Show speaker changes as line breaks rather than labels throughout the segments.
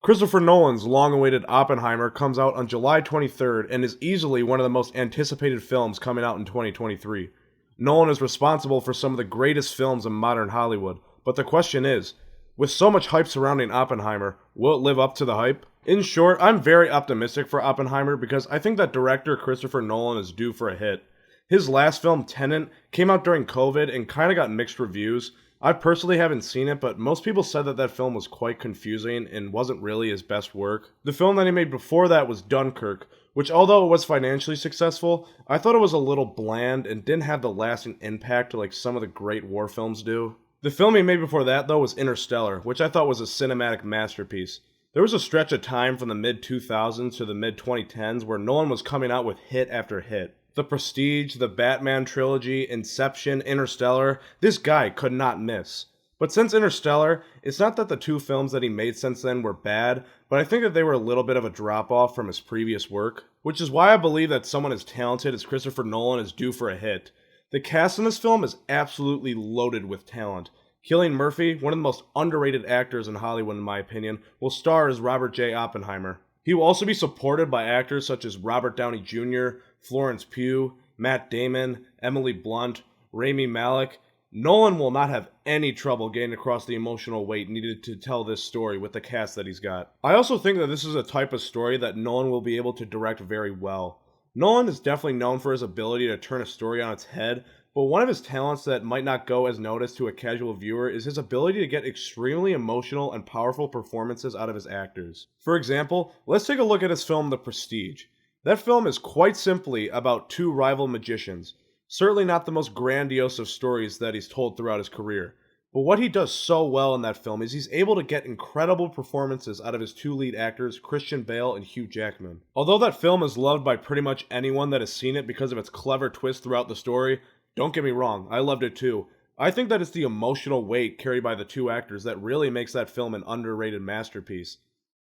Christopher Nolan's long-awaited Oppenheimer comes out on July 23rd and is easily one of the most anticipated films coming out in 2023. Nolan is responsible for some of the greatest films in modern Hollywood, but the question is, with so much hype surrounding Oppenheimer, will it live up to the hype? In short, I'm very optimistic for Oppenheimer because I think that director Christopher Nolan is due for a hit. His last film, Tenet, came out during COVID and kinda got mixed reviews. I personally haven't seen it, but most people said that that film was quite confusing and wasn't really his best work. The film that he made before that was Dunkirk, which although it was financially successful, I thought it was a little bland and didn't have the lasting impact like some of the great war films do. The film he made before that, though, was Interstellar, which I thought was a cinematic masterpiece. There was a stretch of time from the mid-2000s to the mid-2010s where Nolan was coming out with hit after hit. The Prestige, the Batman trilogy, Inception, Interstellar, this guy could not miss. But since Interstellar, it's not that the two films that he made since then were bad, but I think that they were a little bit of a drop-off from his previous work, which is why I believe that someone as talented as Christopher Nolan is due for a hit. The cast in this film is absolutely loaded with talent. Cillian Murphy, one of the most underrated actors in Hollywood in my opinion, will star as Robert J. Oppenheimer. He will also be supported by actors such as Robert Downey Jr., Florence Pugh, Matt Damon, Emily Blunt, Rami Malek. Nolan will not have any trouble getting across the emotional weight needed to tell this story with the cast that he's got. I also think that this is a type of story that Nolan will be able to direct very well. Nolan is definitely known for his ability to turn a story on its head, but one of his talents that might not go as noticed to a casual viewer is his ability to get extremely emotional and powerful performances out of his actors. For example, let's take a look at his film The Prestige. That film is quite simply about two rival magicians. Certainly not the most grandiose of stories that he's told throughout his career. But what he does so well in that film is he's able to get incredible performances out of his two lead actors, Christian Bale and Hugh Jackman. Although that film is loved by pretty much anyone that has seen it because of its clever twist throughout the story, don't get me wrong, I loved it too. I think that it's the emotional weight carried by the two actors that really makes that film an underrated masterpiece.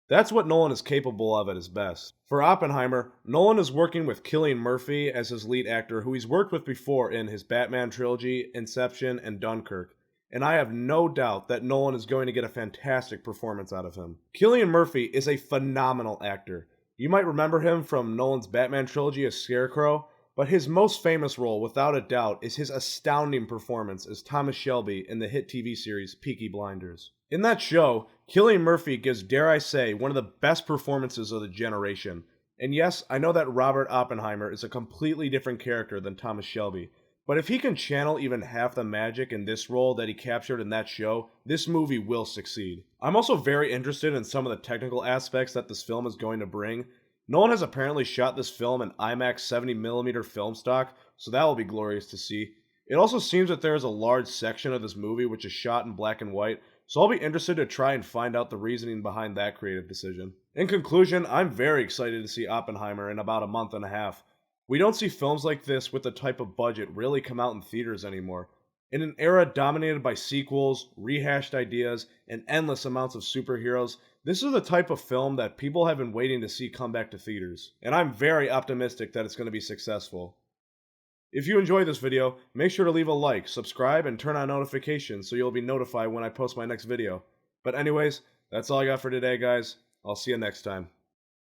That's what Nolan is capable of at his best. For Oppenheimer, Nolan is working with Cillian Murphy as his lead actor, who he's worked with before in his Batman trilogy, Inception, and Dunkirk. And I have no doubt that Nolan is going to get a fantastic performance out of him. Cillian Murphy is a phenomenal actor. You might remember him from Nolan's Batman trilogy as Scarecrow, but his most famous role, without a doubt, is his astounding performance as Thomas Shelby in the hit TV series Peaky Blinders. In that show, Cillian Murphy gives, dare I say, one of the best performances of the generation. And yes, I know that Robert Oppenheimer is a completely different character than Thomas Shelby, but if he can channel even half the magic in this role that he captured in that show, this movie will succeed. I'm also very interested in some of the technical aspects that this film is going to bring. Nolan has apparently shot this film in IMAX 70mm film stock, so that will be glorious to see. It also seems that there is a large section of this movie which is shot in black and white, so I'll be interested to try and find out the reasoning behind that creative decision. In conclusion, I'm very excited to see Oppenheimer in about a month and a half. We don't see films like this with the type of budget really come out in theaters anymore. In an era dominated by sequels, rehashed ideas, and endless amounts of superheroes, this is the type of film that people have been waiting to see come back to theaters. And I'm very optimistic that it's going to be successful. If you enjoyed this video, make sure to leave a like, subscribe, and turn on notifications so you'll be notified when I post my next video. But anyways, that's all I got for today, guys. I'll see you next time.